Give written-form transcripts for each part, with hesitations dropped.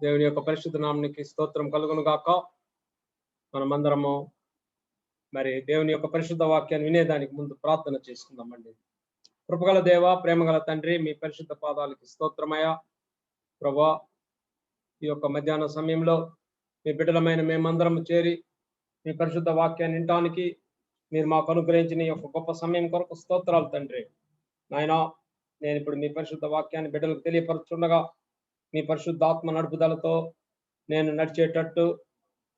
దేవుని యొక్క పరిశుద్ధ నామానికి స్తోత్రం కలుగును గాక. మనమందరము మరి దేవుని యొక్క పరిశుద్ధ వాక్యాన్ని వినేదానికి ముందు ప్రార్థన చేసుకుందామండి. కృపగల దేవ, ప్రేమగల తండ్రి, మీ పరిశుద్ధ పాదాలకి స్తోత్రమయ ప్రభువా. ఈ యొక్క మధ్యాహ్న సమయంలో మీ బిడ్డలమైన మేమందరం చేరి మీ పరిశుద్ధ వాక్యాన్ని వినటానికి మీరు మాకు అనుగ్రహించిన ఈ యొక్క గొప్ప సమయం కొరకు స్తోత్రాలు తండ్రి. నాయనా, నేను ఇప్పుడు మీ పరిశుద్ధ వాక్యాన్ని బిడ్డలకు తెలియపరుచుండగా మీ పరిశుద్ధాత్మ నడుపుదలతో నేను నడిచేటట్టు,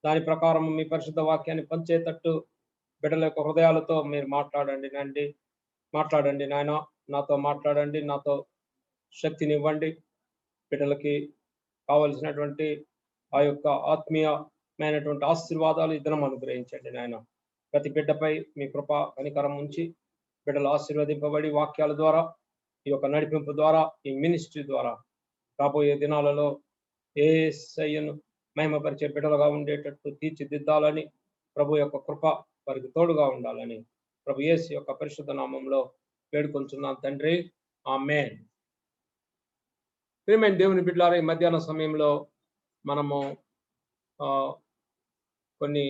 దాని ప్రకారం మీ పరిశుద్ధ వాక్యాన్ని పంచేటట్టు బిడ్డల యొక్క హృదయాలతో మీరు మాట్లాడండి నాయన. నాతో మాట్లాడండి, నాతో శక్తినివ్వండి. బిడ్డలకి కావలసినటువంటి ఆ యొక్క ఆత్మీయమైనటువంటి ఆశీర్వాదాలు ఇద్దరం అనుగ్రహించండి నాయన. ప్రతి బిడ్డపై మీ కృప కనికరం ఉంచి బిడ్డలు ఆశీర్వదింపబడి వాక్యాల ద్వారా, ఈ యొక్క నడిపింపు ద్వారా, ఈ మినిస్ట్రీ ద్వారా రాబోయే దినాలలో యేసయ్యను మహిమపరిచే బిడ్డలుగా ఉండేటట్టు తీర్చిదిద్దాలని, ప్రభు యొక్క కృప వారికి తోడుగా ఉండాలని ప్రభు యేసు యొక్క పరిశుద్ధ నామంలో వేడుకొంచున్నాను తండ్రి, ఆమేన్. ప్రియమైన దేవుని బిడ్డలారా, ఈ మధ్యాహ్న సమయంలో మనము కొన్ని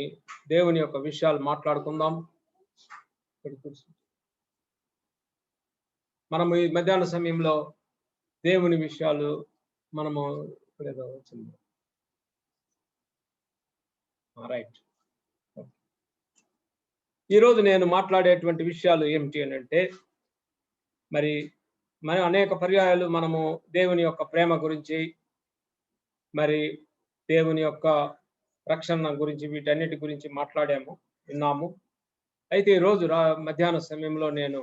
దేవుని యొక్క విషయాలు మాట్లాడుకుందాం. మనము ఈ మధ్యాహ్న సమయంలో దేవుని విషయాలు మనము ఇక్కడేదో వచ్చింది, రైట్. ఈరోజు నేను మాట్లాడేటువంటి విషయాలు ఏమిటి అని అంటే, మరి అనేక పర్యాయాలు మనము దేవుని యొక్క ప్రేమ గురించి, మరి దేవుని యొక్క రక్షణ గురించి, వీటన్నిటి గురించి విన్నాము. అయితే ఈరోజు మధ్యాహ్న సమయంలో నేను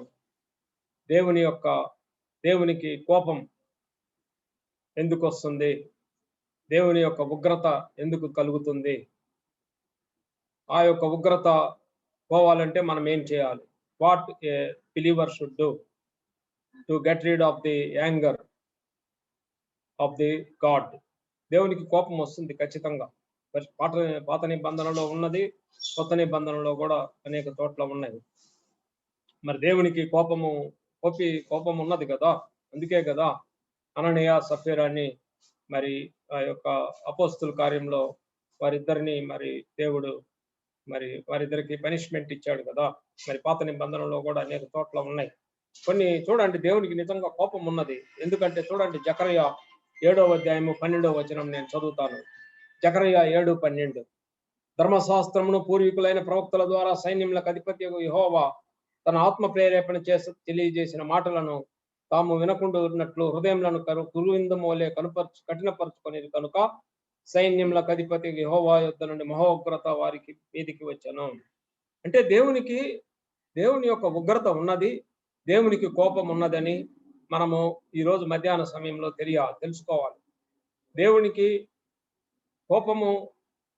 దేవునికి కోపం ఎందుకు వస్తుంది, దేవుని యొక్క ఉగ్రత ఎందుకు కలుగుతుంది, ఆ యొక్క ఉగ్రత పోవాలంటే మనం ఏం చేయాలి, what a believer should do to get rid of the anger of the God. దేవునికి కోపం వస్తుంది ఖచ్చితంగా. పాత నిబంధనలో ఉన్నది, కొత్త నిబంధనలో కూడా అనేక చోట్ల ఉన్నాయి. మరి దేవునికి కోపం ఉన్నది కదా. అందుకే కదా అననీయ సఫీరాని మరి ఆ యొక్క అపోస్తుల కార్యంలో వారిద్దరిని మరి దేవుడు వారిద్దరికి పనిష్మెంట్ ఇచ్చాడు కదా. మరి పాత నిబంధనలో కూడా అనేక చోట్ల ఉన్నాయి. కొన్ని చూడండి, దేవునికి నిజంగా కోపం ఉన్నది. ఎందుకంటే చూడండి, జకర్యా 7వ అధ్యాయము 12వ వచనం నేను చదువుతాను. జకర్యా 7:12. ధర్మశాస్త్రమును పూర్వీకులైన ప్రవక్తల ద్వారా సైన్యములకు అధిపతి యెహోవా తన ఆత్మ ప్రేరేపణ చేసి తెలియజేసిన మాటలను తాము వినకుండా ఉన్నట్లు హృదయములను గురువిందమోలే కఠినపరుచుకునేది కనుక సైన్యములకు అధిపతి యెహోవా యొద్ద నుండి మహోగ్రత వారికి మీదికి వచ్చాను. అంటే దేవుని యొక్క ఉగ్రత ఉన్నది, దేవునికి కోపం ఉన్నదని మనము ఈరోజు మధ్యాహ్న సమయంలో తెలుసుకోవాలి. దేవునికి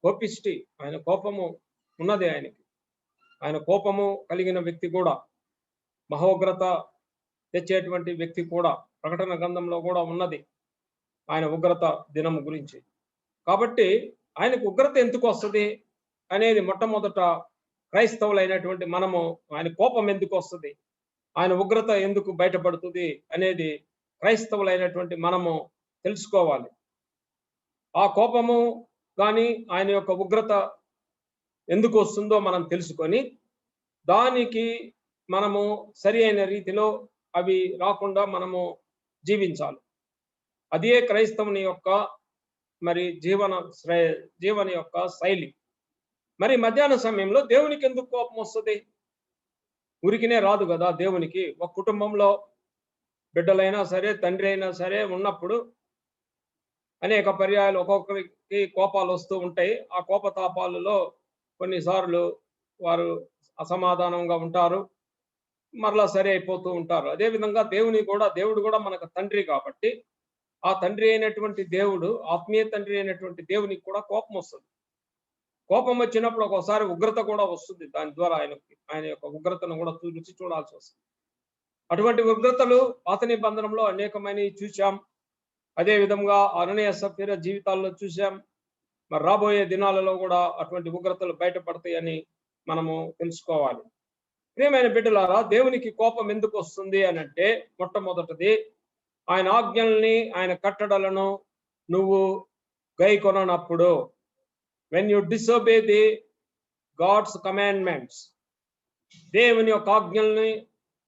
కోపిష్టి, ఆయన కోపము ఉన్నది. ఆయన కోపము కలిగిన వ్యక్తి కూడా, మహోగ్రత తెచ్చేటువంటి వ్యక్తి కూడా ప్రకటన గ్రంథంలో కూడా ఉన్నది ఆయన ఉగ్రత దినము గురించి. కాబట్టి ఆయనకు ఉగ్రత ఎందుకు వస్తుంది అనేది మొట్టమొదట క్రైస్తవులైనటువంటి మనము, ఆయన కోపం ఎందుకు వస్తుంది, ఆయన ఉగ్రత ఎందుకు బయటపడుతుంది అనేది క్రైస్తవులైనటువంటి మనము తెలుసుకోవాలి. ఆ కోపము కానీ ఆయన యొక్క ఉగ్రత ఎందుకు వస్తుందో మనం తెలుసుకొని దానికి మనము సరి అయిన రీతిలో అవి రాకుండా మనము జీవించాలి. అదే క్రైస్తవుని యొక్క మరి జీవన యొక్క శైలి. మరి మధ్యాహ్న సమయంలో దేవునికి ఎందుకు కోపం వస్తుంది? ఉరికినే రాదు కదా దేవునికి. ఒక కుటుంబంలో బిడ్డలైనా సరే, తండ్రి అయినా సరే ఉన్నప్పుడు అనేక పర్యాయాలు ఒక్కొక్కరికి కోపాలు వస్తూ ఉంటాయి. ఆ కోపతాపాలలో కొన్నిసార్లు వారు అసమాధానంగా ఉంటారు, మరలా సరి అయిపోతూ ఉంటారు. అదేవిధంగా దేవుడు కూడా మనకు తండ్రి కాబట్టి, ఆ తండ్రి అయినటువంటి దేవుడు, ఆత్మీయ తండ్రి అయినటువంటి దేవునికి కూడా కోపం వస్తుంది. కోపం వచ్చినప్పుడు ఒక్కోసారి ఉగ్రత కూడా వస్తుంది. దాని ద్వారా ఆయన యొక్క ఉగ్రతను కూడా రుచి చూడాల్సి వస్తుంది. అటువంటి ఉగ్రతలు పాత నిబంధనలో అనేకమైనవి చూశాం. అదే విధంగా అననీయ సఫీరా జీవితాల్లో చూశాం. మరి రాబోయే దినాలలో కూడా అటువంటి ఉగ్రతలు బయటపడతాయని మనము తెలుసుకోవాలి. ప్రియమైన బిడ్డలారా, దేవునికి కోపం ఎందుకు వస్తుంది అని అంటే, మొట్టమొదటిది ఆయన ఆజ్ఞల్ని, ఆయన కట్టడలను నువ్వు గైకొననప్పుడు, when you disobey the God's commandments, దేవుని యొక్క ఆజ్ఞల్ని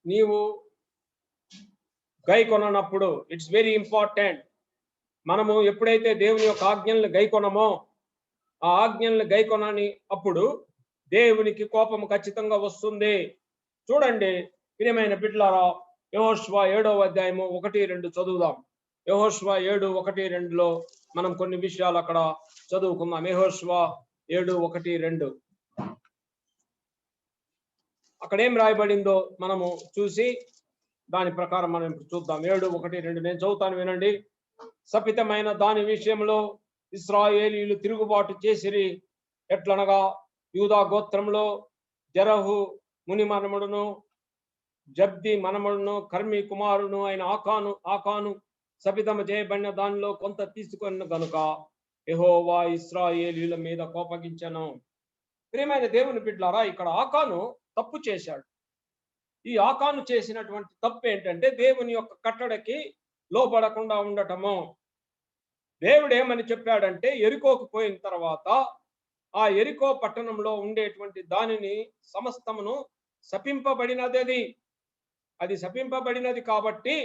నీవు గైకొననప్పుడు, ఇట్స్ వెరీ ఇంపార్టెంట్. మనము ఎప్పుడైతే దేవుని యొక్క ఆజ్ఞల్ని గైకొనమో, ఆ ఆజ్ఞల్ని గైకొనని అప్పుడు దేవునికి కోపము ఖచ్చితంగా వస్తుంది. చూడండి ప్రియమైన బిడ్డలారా, యెహోషువ 7వ అధ్యాయము 1-2 చదువుదాం. యెహోషువ 7:1-2లో మనం కొన్ని విషయాలు అక్కడ చదువుకుందాం. యెహోషువ 7:1-2 అక్కడ ఏం రాయబడిందో మనము చూసి దాని ప్రకారం మనం ఇప్పుడు చూద్దాం. 7:1-2 నేను చదువుతాను, వినండి. శపితమైన దాని విషయంలో ఇశ్రాయేలీయులు తిరుగుబాటు చేసిరి. ఎట్లనగా యూదా గోత్రంలో జరహు ముని మనముడును, జబ్ది మనముడును, కర్మి కుమారును అయిన ఆకాను శపితము చేయబడిన దానిలో కొంత తీసుకున్న గనుక యెహోవా ఇశ్రాయేలీయుల మీద కోపగించెను. ప్రియమైన దేవుని బిడ్డలారా, ఇక్కడ ఆకాను తప్పు చేశాడు. ఈ ఆకాను చేసినటువంటి తప్పు ఏంటంటే దేవుని యొక్క కట్టడకి లోబడకుండా ఉండటము. దేవుడు ఏమని చెప్పాడంటే, ఎరికోకు పోయిన తర్వాత ఆ ఎరికో పట్టణంలో ఉండేటువంటి దానిని సమస్తమును శపింపబడినది. అది శపింపబడినది కాబట్టి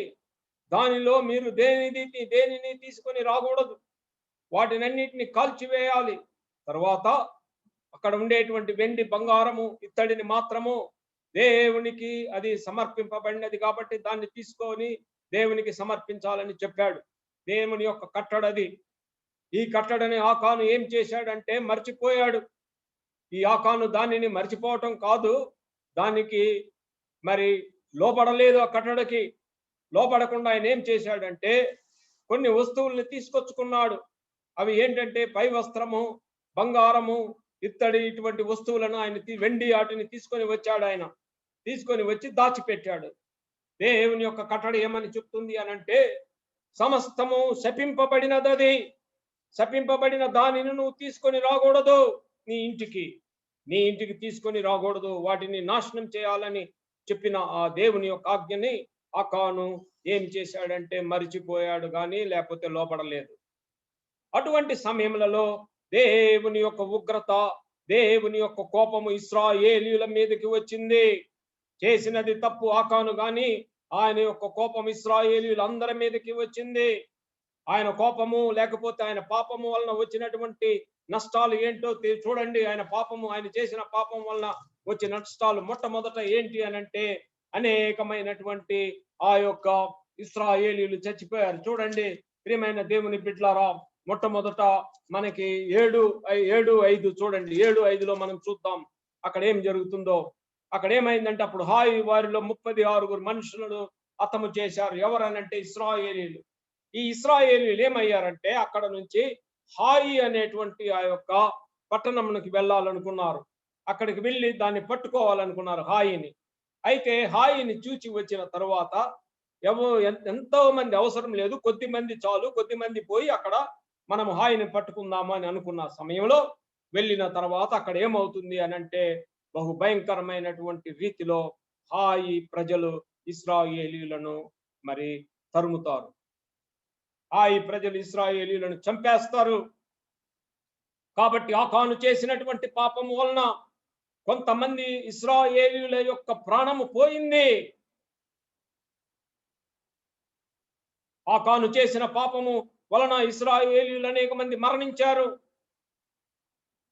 దానిలో మీరు దేనిని తీసుకొని రాకూడదు. వాటినన్నిటిని కాల్చివేయాలి. తర్వాత అక్కడ ఉండేటువంటి వెండి, బంగారము, ఇత్తడిని మాత్రము దేవునికి అది సమర్పింపబడినది కాబట్టి దాన్ని తీసుకొని దేవునికి సమర్పించాలని చెప్పాడు. దేవుని యొక్క కట్టడది. ఈ కట్టడని ఆకాను ఏం చేశాడంటే మర్చిపోయాడు. ఈ ఆకాను దానిని మర్చిపోవటం కాదు, దానికి మరి లోబడలేదు. ఆ కట్టడకి లోబడకుండా ఆయన ఏం చేశాడంటే కొన్ని వస్తువుల్ని తీసుకొచ్చుకున్నాడు. అవి ఏంటంటే పై వస్త్రము, బంగారము, ఇత్తడి, ఇటువంటి వస్తువులను ఆయన వెండి వాటిని తీసుకొని వచ్చాడు. ఆయన తీసుకొని వచ్చి దాచిపెట్టాడు. దేవుని యొక్క కట్టడ ఏమని చెప్తుంది అనంటే, సమస్తము శపింపబడినది. శపింపబడిన దానిని నువ్వు తీసుకొని రాకూడదు. నీ ఇంటికి తీసుకొని రాకూడదు. వాటిని నాశనం చేయాలని చెప్పిన ఆ దేవుని యొక్క ఆజ్ఞని ఆకాను ఏం చేశాడంటే మరిచిపోయాడు, కానీ లేకపోతే లోపడలేదు. అటువంటి సమయంలో దేవుని యొక్క ఉగ్రత, దేవుని యొక్క కోపము ఇశ్రాయేలీయుల మీదకి వచ్చింది. చేసినది తప్పు ఆకాను, గాని ఆయన యొక్క కోపం ఇశ్రాయేలీయులందరి మీదకి వచ్చింది. ఆయన కోపము లేకపోతే ఆయన పాపము వలన వచ్చినటువంటి నష్టాలు ఏంటో చూడండి. ఆయన చేసిన పాపం వలన వచ్చిన నష్టాలు మొట్టమొదట ఏంటి అనంటే, అనేకమైనటువంటి ఆ యొక్క ఇశ్రాయేలీయులు చచ్చిపోయారు. చూడండి ప్రియమైన దేవుని బిడ్డలారా, మొట్టమొదట మనకి 7:5 చూడండి. 7:5లో మనం చూద్దాం అక్కడ ఏం జరుగుతుందో. అక్కడ ఏమైందంటే, అప్పుడు వారిలో 36 మనుషులను హతము చేశారు. ఎవరనంటే ఇశ్రాయేలీయులు. ఈ ఇశ్రాయేలీయులు ఏమయ్యారంటే అక్కడ నుంచి హాయి అనేటువంటి ఆ యొక్క పట్టణంకి వెళ్ళాలనుకున్నారు. అక్కడికి వెళ్ళి దాన్ని పట్టుకోవాలనుకున్నారు హాయిని. అయితే హాయిని చూచి వచ్చిన తర్వాత ఎంతో మంది అవసరం లేదు, కొద్ది మంది చాలు. కొద్ది మంది పోయి అక్కడ మనం హాయిని పట్టుకుందాము అని అనుకున్న సమయంలో వెళ్ళిన తర్వాత అక్కడ ఏమవుతుంది అనంటే, బహు భయంకరమైనటువంటి రీతిలో హాయి ప్రజలు ఇశ్రాయేలీయులను మరి తరుముతారు. హాయి ప్రజలు ఇశ్రాయేలీయులను చంపేస్తారు. కాబట్టి ఆకాను చేసినటువంటి పాపము వలన కొంతమంది ఇశ్రాయేలీయుల యొక్క ప్రాణము పోయింది. ఆకాను చేసిన పాపము వలన ఇశ్రాయేలీయులు అనేక మంది మరణించారు.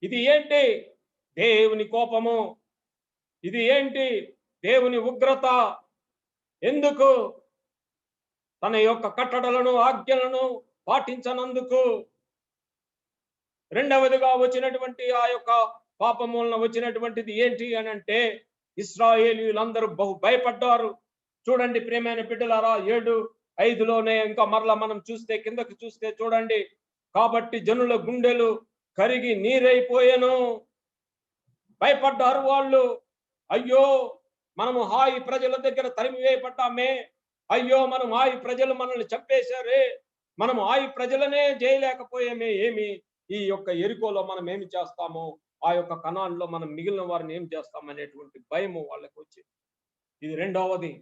ఇది ఏంటి? దేవుని కోపము. ఇది ఏంటి? దేవుని ఉగ్రత. ఎందుకు? తన యొక్క కట్టడలను, ఆజ్ఞలను పాటించనందుకు. రెండవదిగా వచ్చినటువంటి ఆ యొక్క పాపం వలన వచ్చినటువంటిది ఏంటి అనంటే, ఇశ్రాయేలీయులందరూ బహు భయపడ్డారు. చూడండి ప్రియమైన బిడ్డలారా, 7:5లోనే ఇంకా మరలా మనం చూస్తే, కిందకి చూస్తే చూడండి. కాబట్టి జనుల గుండెలు కరిగి నీరైపోయాను. భయపడ్డారు వాళ్ళు. అయ్యో, మనము హాయి ప్రజల దగ్గర తరిమివేయబడ్డామే. అయ్యో, మనం హాయి ప్రజలు మనల్ని చంపేశారే. మనం హాయి ప్రజలనే చేయలేకపోయామే. ఏమి ఈ యొక్క ఎరికోలో మనం ఏమి చేస్తాము, ఆ యొక్క కనాన్లో మనం మిగిలిన వారిని ఏం చేస్తాం అనేటువంటి భయము వాళ్ళకి వచ్చింది. ఇది రెండవది.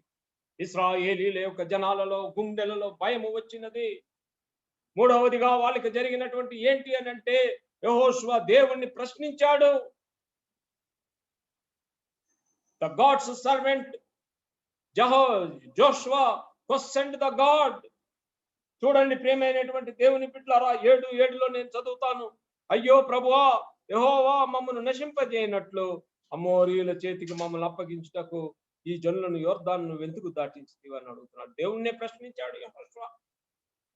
ఇశ్రాయేలీల యొక్క జనాలలో గుండెలలో భయము వచ్చినది. మూడవదిగా వాళ్ళకి జరిగినటువంటి ఏంటి అని అంటే, యెహోషువ దేవుణ్ణి ప్రశ్నించాడు. The God's servant Joshua questioned the God. చూడండి ప్రియమైనటువంటి దేవుని బిడ్డలారా, 7:7 నేను చదువుతాను. అయ్యో ప్రభువా, యెహోవా మమ్మను నశింపజేయనట్లు అమోరీయుల చేతికి మమ్మల్ని అప్పగించుటకు ఈ జనులను యోర్దాను ఎందుకు దాటించితివి అని అడుగుతున్నాడు. దేవుణ్ణే ప్రశ్నించాడు యెహోషువ.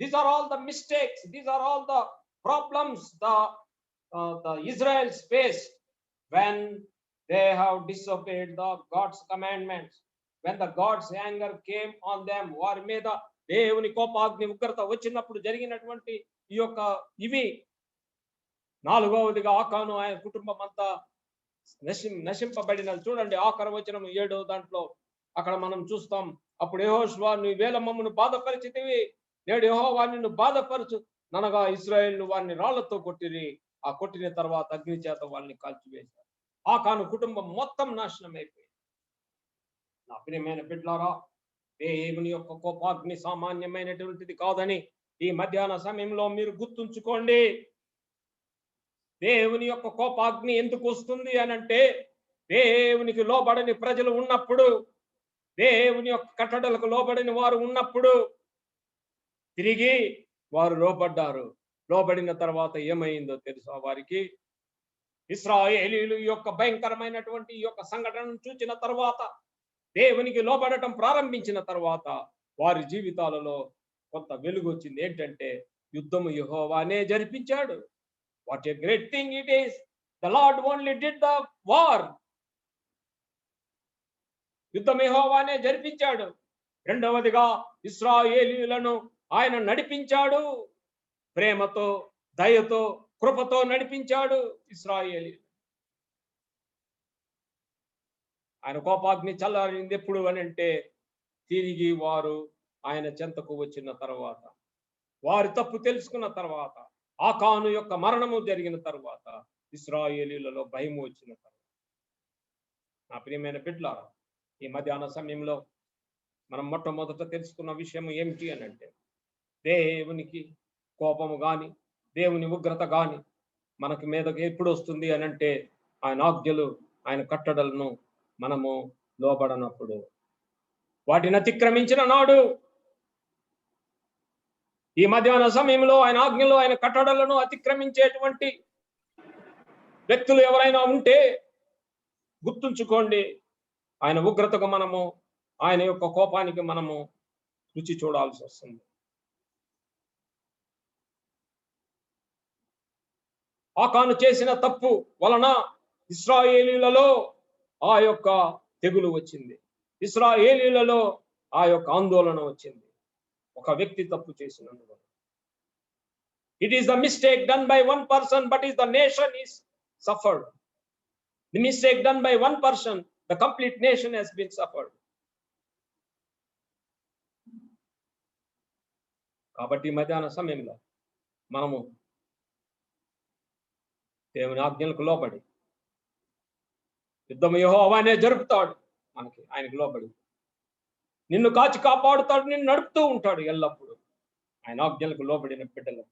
These are all the mistakes, these are all the problems the Israelites faced when they have disobeyed the God's commandments. When the God's anger came on them, వారి మీద దేవుని కోపాగ్ని ఉగ్రత వచ్చినప్పుడు జరిగినటువంటి ఈ యొక్క ఇవి. నాలుగవదిగా ఆకాను ఆయన కుటుంబం అంతా నశింపబడినది. చూడండి ఆఖరి వచనం 7వ దాంట్లో అక్కడ మనం చూస్తాం. అప్పుడు యెహోషువ, నీవేళ మమ్మను బాధపరిచితివి, నేడు యెహోవా నిన్ను బాధపరచు ననగా ఇశ్రాయేలు వారిని రాళ్లతో కొట్టిరి. ఆ కొట్టిన తర్వాత అగ్ని చేత వాళ్ళని కాల్చివేశారు. ఆకాను కుటుంబం మొత్తం నాశనం అయిపోయింది. నా ప్రియమైన బిడ్డలారా, దేవుని యొక్క కోపాగ్ని సామాన్యమైనటువంటిది కాదని ఈ మధ్యాహ్న సమయంలో మీరు గుర్తుంచుకోండి. దేవుని యొక్క కోపాగ్ని ఎందుకు వస్తుంది అనంటే, దేవునికి లోబడని ప్రజలు ఉన్నప్పుడు, దేవుని యొక్క కట్టడలకు లోబడని వారు ఉన్నప్పుడు తిరిగి వారు లోబడ్డారు. లోబడిన తర్వాత ఏమైందో తెలుసా వారికి? ఇశ్రాయేలీయుల యొక్క భయంకరమైనటువంటి ఈ యొక్క సంఘటనను చూచిన తర్వాత, దేవునికి లోబడటం ప్రారంభించిన తర్వాత వారి జీవితాలలో కొంత వెలుగు వచ్చింది. ఏంటంటే, యుద్ధము యెహోవానే జరిపించాడు. What a great thing it is. The Lord only did the war. యుద్ధం యెహోవానే జరిపించాడు. రెండవదిగా ఇశ్రాయేలీయులను ఆయన నడిపించాడు. ప్రేమతో, దయతో, కృపతో నడిపించాడు ఇశ్రాయేలీయులు. ఆయన కోపాగ్ని చల్లారింది ఎప్పుడు అని అంటే, తిరిగి వారు ఆయన చెంతకు వచ్చిన తర్వాత, వారి తప్పు తెలుసుకున్న తర్వాత, ఆకాను యొక్క మరణము జరిగిన తర్వాత, ఇశ్రాయేలీయులలో భయం వచ్చిన తర్వాత. నా ప్రియమైన బిడ్డలారా, ఈ మధ్యాహ్న సమయంలో మనం మొట్టమొదట తెలుసుకున్న విషయం ఏమిటి అని అంటే, దేవునికి కోపము గాని, దేవుని ఉగ్రత గాని మనకి మీదకి ఎప్పుడు వస్తుంది అని అంటే, ఆయన ఆజ్ఞలు, ఆయన కట్టడలను మనము లోబడనప్పుడు, వాటిని అతిక్రమించిన నాడు. ఈ మధ్యాహ్న సమయంలో ఆయన ఆజ్ఞలు, ఆయన కట్టడలను అతిక్రమించేటువంటి వ్యక్తులు ఎవరైనా ఉంటే గుర్తుంచుకోండి, ఆయన ఉగ్రతకు మనము, ఆయన యొక్క కోపానికి మనము రుచి చూడాల్సి వస్తుంది. ఆకాను చేసిన తప్పు వలన ఇశ్రాయేలీయులలో ఆ యొక్క తెగులు వచ్చింది. ఇశ్రాయేలీయులలో ఆ యొక్క ఆందోళన వచ్చింది. ఒక వ్యక్తి తప్పు చేసినందువల్ల. It is the mistake done by one person, but is the nation is suffered. The mistake done by one person, the complete nation has been suffered. కాబట్టి మధ్యాహ్న సమయంలో మనము దేవుని ఆజ్ఞలకు లోబడి, యుద్ధం యెహోవానే జరుపుతాడు మనకి, ఆయనకు లోబడి నిన్ను కాచి కాపాడుతాడు, నిన్ను నడుపుతూ ఉంటాడు ఎల్లప్పుడూ. ఆయన ఆజ్ఞలకు లోబడిన బిడ్డలు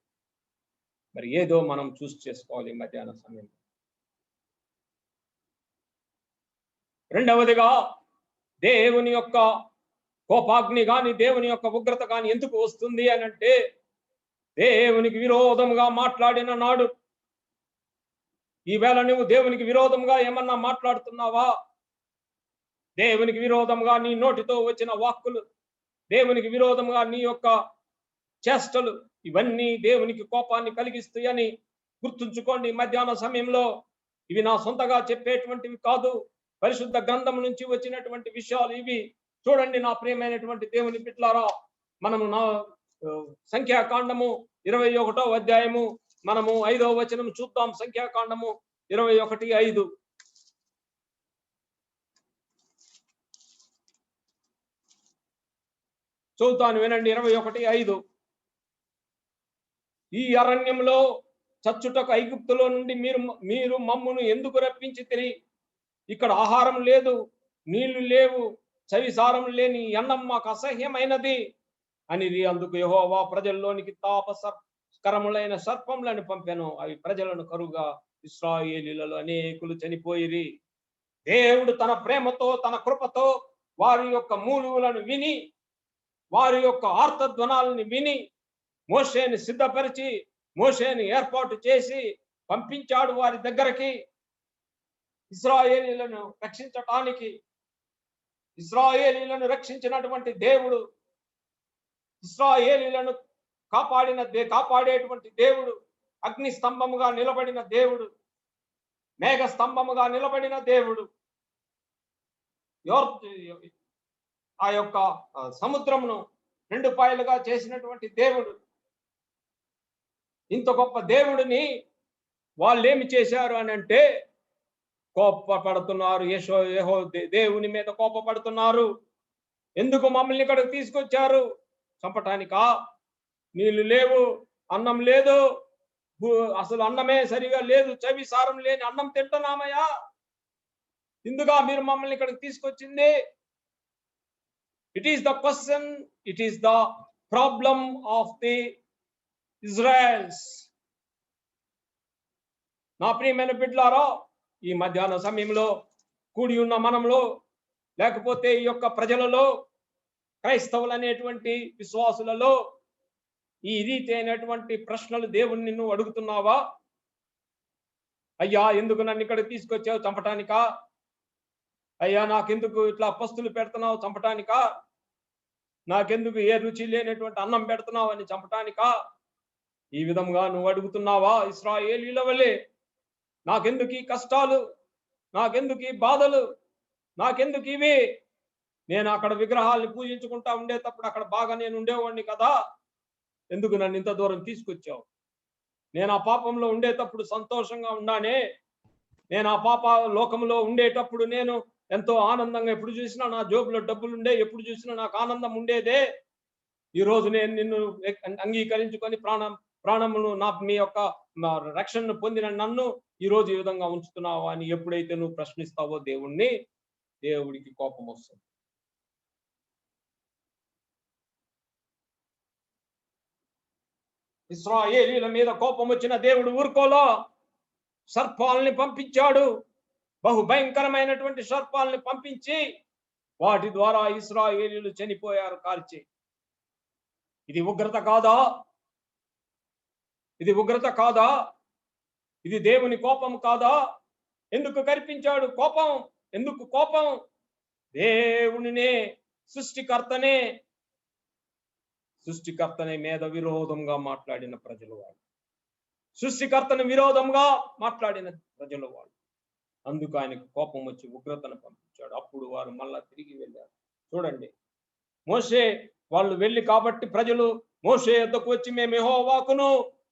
మరి ఏదో మనం చూస్ చేసుకోవాలి మధ్యాహ్న సమయంలో. రెండవదిగా, దేవుని యొక్క కోపాగ్ని కానీ, దేవుని యొక్క ఉగ్రత కానీ ఎందుకు వస్తుంది అని అంటే, దేవునికి విరోధంగా మాట్లాడిన నాడు. ఈవేళ నువ్వు దేవునికి విరోధంగా ఏమన్నా మాట్లాడుతున్నావా? దేవునికి విరోధంగా నీ నోటితో వచ్చిన వాక్కులు, దేవునికి విరోధంగా నీ యొక్క చేష్టలు, ఇవన్నీ దేవునికి కోపాన్ని కలిగిస్తాయని గుర్తుంచుకోండి. మధ్యాహ్న సమయంలో ఇవి నా సొంతగా చెప్పేటువంటివి కాదు, పరిశుద్ధ గ్రంథం నుంచి వచ్చినటువంటి విషయాలు ఇవి. చూడండి నా ప్రియమైనటువంటి దేవుని బిడ్డలారా, మనము నా సంఖ్యాకాండము 21వ అధ్యాయము మనము 5వ వచనం చూద్దాం. సంఖ్యాకాండము 21:5. చూద్దాను, వినండి. 21:5. ఈ అరణ్యంలో చచ్చుటకు ఐగుప్తులో నుండి మీరు మమ్మును ఎందుకు రప్పించితిరి? ఇక్కడ ఆహారం లేదు, నీళ్లు లేవు, చవిసారం లేని అన్నం మాకు అసహ్యమైనది అనిరి. అందుకు యెహోవా ప్రజల్లోనికి తాపకరములైన సర్పములను పంపెను. అవి ప్రజలను కరుగా ఇశ్రాయేలీయులలో అనేకులు చనిపోయిరి. దేవుడు తన ప్రేమతో తన కృపతో వారి యొక్క మూలుగులను విని, వారి యొక్క ఆర్తధ్వనాలను విని మోషేని సిద్ధపరిచి, మోషేని ఏర్పాటు చేసి పంపించాడు వారి దగ్గరికి. ఇశ్రాయేలీయులను రక్షించటానికి. ఇశ్రాయేలీయులను రక్షించినటువంటి దేవుడు, ఇశ్రాయేలీయులను కాపాడేటువంటి దేవుడు, అగ్ని స్తంభముగా నిలబడిన దేవుడు, మేఘ స్తంభముగా నిలబడిన దేవుడు, ఆ యొక్క సముద్రమును 2 పాయలుగా చేసినటువంటి దేవుడు. ఇంత గొప్ప దేవుడిని వాళ్ళేమి చేశారు అని అంటే కోపపడుతున్నారు. దేవుని మీద కోపపడుతున్నారు. ఎందుకు మమ్మల్ని ఇక్కడికి తీసుకొచ్చారు? చంపటానికా? నీళ్లు లేవు, అన్నం లేదు, అసలు అన్నమే సరిగా లేదు, చవిసారం లేని అన్నం తింటున్నామయ్యా, ఇందుగా మీరు మమ్మల్ని ఇక్కడికి తీసుకొచ్చింది? It is the question, it is the problem of the Israel's. నా ప్రియమైన బిడ్డలారా, ఈ మధ్యాహ్న సమయంలో కూడి ఉన్న మనంలో, లేకపోతే ఈ యొక్క ప్రజలలో, క్రైస్తవులు అనేటువంటి విశ్వాసులలో ఈ రీతి అయినటువంటి ప్రశ్నలు దేవుణ్ణి నువ్వు అడుగుతున్నావా? అయ్యా, ఎందుకు నన్ను ఇక్కడ తీసుకొచ్చావు? చంపటానికా? అయ్యా, నాకెందుకు ఇట్లా పస్తులు పెడుతున్నావు? చంపటానికా? నాకెందుకు ఏ రుచి లేనటువంటి అన్నం పెడుతున్నావు అని చంపటానికా? ఈ విధంగా నువ్వు అడుగుతున్నావా? ఇశ్రాయేలీయుల వలె నాకెందుకు ఈ కష్టాలు, నాకెందుకు ఈ బాధలు, నాకెందుకు ఇవి? నేను అక్కడ విగ్రహాలను పూజించుకుంటా ఉండేటప్పుడు అక్కడ బాగా నేను ఉండేవాడిని కదా, ఎందుకు నన్ను ఇంత దూరం తీసుకొచ్చావు? నేను ఆ పాపంలో ఉండేటప్పుడు సంతోషంగా ఉన్నానే, నేను ఆ పాప లోకంలో ఉండేటప్పుడు నేను ఎంతో ఆనందంగా, ఎప్పుడు చూసినా నా జోబులో డబ్బులు ఉండే, ఎప్పుడు చూసినా నాకు ఆనందం ఉండేదే. ఈరోజు నేను నిన్ను అంగీకరించుకొని ప్రాణమును మీ యొక్క రక్షణను పొందిన నన్ను ఈరోజు ఈ విధంగా ఉంచుతున్నావా అని ఎప్పుడైతే నువ్వు ప్రశ్నిస్తావో దేవుణ్ణి, దేవుడికి కోపం వస్తుంది. ఇశ్రాయేలీయుల మీద కోపం వచ్చిన దేవుడు ఊరుకోలో సర్పాలని పంపించాడు. బహు భయంకరమైనటువంటి సర్పాలని పంపించి వాటి ద్వారా ఇశ్రాయేలీయులు చనిపోయారు కాల్చి. ఇది ఉగ్రత కాదా? ఇది ఉగ్రత కాదా? ఇది దేవుని కోపం కాదా? ఎందుకు కల్పించాడు కోపం? ఎందుకు కోపం? దేవునినే, సృష్టికర్తనే మీద విరోధంగా మాట్లాడిన ప్రజలు వాళ్ళు. సృష్టికర్తను విరోధంగా మాట్లాడిన ప్రజలు వాళ్ళు. అందుకు ఆయనకు కోపం వచ్చి ఉగ్రతను పంపించాడు. అప్పుడు వారు మళ్ళా తిరిగి వెళ్ళారు. చూడండి, మోషే వాళ్ళు వెళ్ళి కాబట్టి ప్రజలు మోషే యొద్దకు వచ్చి, మేము యెహోవాకును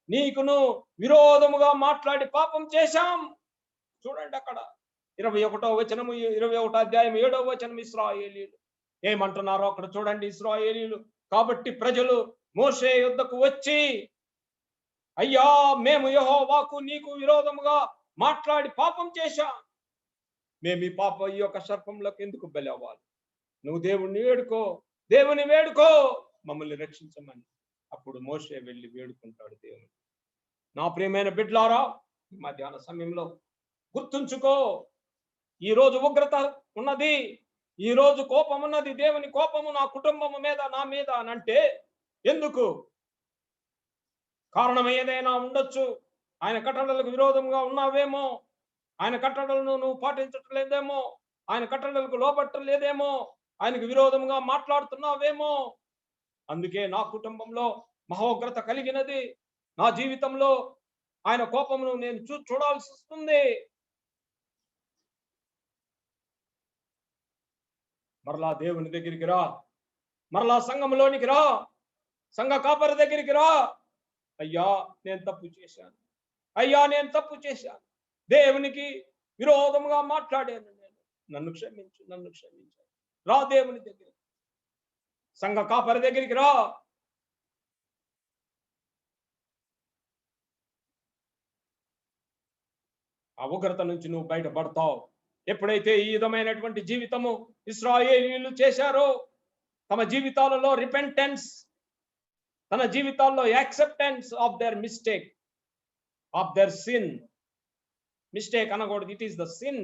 నీకును విరోధముగా మాట్లాడి పాపం చేశాం. చూడండి అక్కడ 21వ వచనము, 21వ అధ్యాయం 7వ వచనం. ఇశ్రాయేలీయులు ఏమంటున్నారో అక్కడ చూడండి. ఇశ్రాయేలీయులు కాబట్టి ప్రజలు మోషే యొద్దకు వచ్చి, అయ్యా, మేము యెహోవాకు నీకు విరోధముగా మాట్లాడి పాపం చేశాం. మేము ఈ యొక్క సర్పంలోకి ఎందుకు బలి అవ్వాలి? నువ్వు దేవుణ్ణి వేడుకో, దేవుని వేడుకో, మమ్మల్ని రక్షించమని. అప్పుడు మోషే వెళ్ళి వేడుకుంటాడు దేవుని. నా ప్రియమైన బిడ్డలారా, ఈ మధ్యాహ్న సమయంలో గుర్తుంచుకో, ఈ రోజు ఉగ్రత ఉన్నది, ఈ రోజు కోపం ఉన్నది, దేవుని కోపము నా కుటుంబము మీద, నా మీద అనంటే ఎందుకు? కారణం ఏదైనా ఉండొచ్చు. ఆయన కట్టడలకు విరోధంగా ఉన్నావేమో, ఆయన కట్టడలను నువ్వు పాటించట్లేదేమో, ఆయన కట్టడలకు లోబట్టలేదేమో, ఆయనకు విరోధంగా మాట్లాడుతున్నావేమో. అందుకే నా కుటుంబంలో మహోగ్రత కలిగినది, నా జీవితంలో ఆయన కోపమును నేను చూడాల్సి వస్తుంది. మరలా దేవుని దగ్గరికి రా, మరలా సంఘంలోనికి రా, సంఘ కాపరి దగ్గరికి రా. అయ్యా, నేను తప్పు చేశాను, అయ్యా, నేను తప్పు చేశాను, దేవునికి విరోధముగా మాట్లాడాను, నేను నన్ను క్షమించు, నన్ను క్షమించు. రా దేవుని దగ్గర, సంఘ కాపరి దగ్గరికి రా. ఆ ఉగ్రత నుంచి నువ్వు బయటపడతావు. ఎప్పుడైతే ఈ విధమైనటువంటి జీవితము ఇశ్రాయేలీయులు చేశారో, తమ జీవితాలలో రిపెంటెన్స్, తన జీవితాల్లో acceptance of their mistake, of their sin. Mistake అనకూడదు, ఇట్ ఈస్ ద సిన్,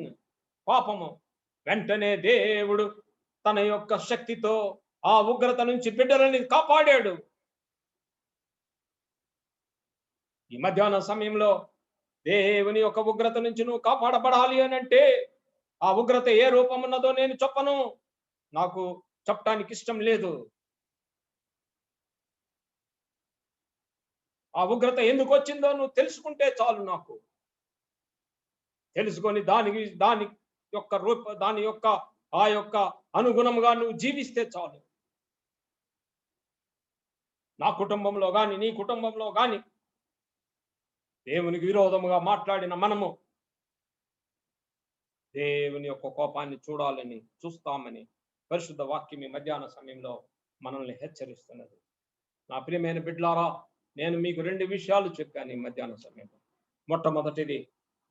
పాపము. వెంటనే దేవుడు తన యొక్క శక్తితో ఆ ఉగ్రత నుంచి బిడ్డలని కాపాడాడు. ఈ మధ్యాహ్న సమయంలో దేవుని యొక్క ఉగ్రత నుంచి నువ్వు కాపాడబడాలి అని అంటే, ఆ ఉగ్రత ఏ రూపం ఉన్నదో నేను చెప్పను, నాకు చెప్పడానికి ఇష్టం లేదు. ఆ ఉగ్రత ఎందుకు వచ్చిందో నువ్వు తెలుసుకుంటే చాలు. నాకు తెలుసుకొని దాని యొక్క ఆ యొక్క అనుగుణంగా నువ్వు జీవిస్తే చాలు. నా కుటుంబంలో గాని, నీ కుటుంబంలో గాని దేవునికి విరోధముగా మాట్లాడిన మనము దేవుని యొక్క కోపాన్ని చూస్తామని పరిశుద్ధ వాక్యం ఈ మధ్యాహ్న సమయంలో మనల్ని హెచ్చరిస్తున్నది. నా ప్రియమైన బిడ్డలారా, నేను మీకు 2 విషయాలు చెప్పాను ఈ మధ్యాహ్న సమయంలో. మొట్టమొదటిది,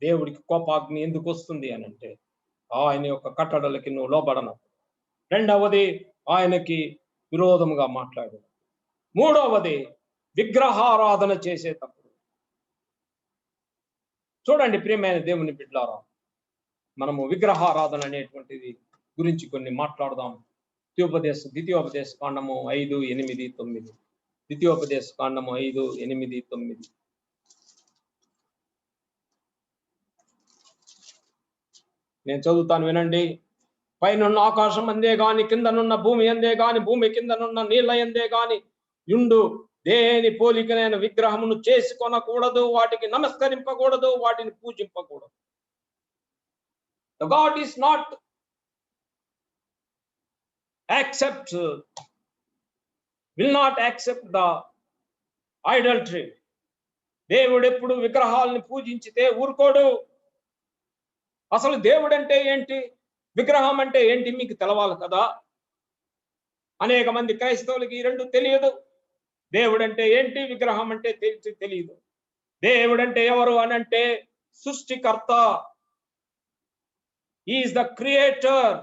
దేవుడికి కోపాగ్ని ఎందుకు వస్తుంది అని అంటే, ఆయన యొక్క కట్టడలకి నువ్వు లోబడనప్పుడు. రెండవది, ఆయనకి విరోధముగా మాట్లాడు. మూడవది, విగ్రహారాధన చేసేటప్పుడు. చూడండి ప్రియమైన దేవుని బిడ్డలారా, మనము విగ్రహారాధన అనేటువంటిది గురించి కొన్ని మాట్లాడదాం. ద్వితీయోపదేశ కాండము 5, 8, 9. ద్వితీయోపదేశ కాండము 5, 8, 9. నేను చదువుతాను, వినండి. పైనున్న ఆకాశం అందే గాని, కిందనున్న భూమి అందే గాని, భూమి కిందనున్న నీళ్ళ అందే గాని యుండు దేని పోలికనైన విగ్రహమును చేసుకొనకూడదు, వాటికి నమస్కరింపకూడదు, వాటిని పూజింపకూడదు. The God is not will not accept the idolatry. దేవుడు ఎప్పుడు విగ్రహాలను పూజించితే ఊరుకోడు. అసలు దేవుడు అంటే ఏంటి, విగ్రహం అంటే ఏంటి మీకు తెలవాలి కదా. అనేక మంది క్రైస్తవులకి ఈ 2 తెలియదు. దేవుడు అంటే ఏంటి, విగ్రహం అంటే తెలియదు. దేవుడు అంటే ఎవరు అని అంటే, సృష్టికర్త. Is the creator.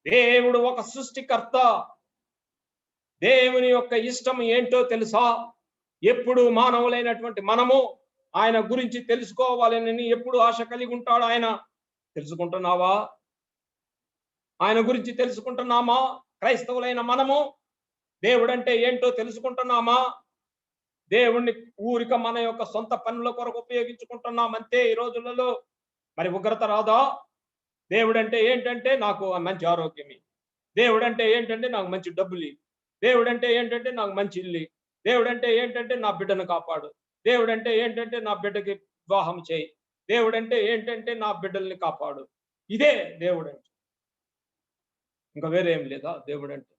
దేవుడు ఒక సృష్టికర్త. దేవుని యొక్క ఇష్టం ఏంటో తెలుసా? ఎప్పుడు మానవులైనటువంటి మనము ఆయన గురించి తెలుసుకోవాలని ఎప్పుడు ఆశ కలిగి ఉంటాడు. ఆయన తెలుసుకుంటున్నావా? ఆయన గురించి తెలుసుకుంటున్నామా? క్రైస్తవులైన మనము దేవుడంటే ఏంటో తెలుసుకుంటున్నామా? దేవుణ్ణి ఊరిక మన యొక్క సొంత పనుల కొరకు ఉపయోగించుకుంటున్నామంతే ఈ రోజులలో. మరి ఉగ్రత రాదా? దేవుడంటే ఏంటంటే నాకు మంచి ఆరోగ్యమి. దేవుడంటే ఏంటంటే నాకు మంచి డబ్బులు. దేవుడంటే ఏంటంటే నాకు మంచి ఇల్లు. దేవుడంటే ఏంటంటే నా బిడ్డను కాపాడు. దేవుడంటే ఏంటంటే నా బిడ్డకి వివాహం చేయి. దేవుడంటే ఏంటంటే నా బిడ్డల్ని కాపాడు. ఇదే దేవుడంటే. ఇంకా వేరే ఏం లేదా దేవుడంటే?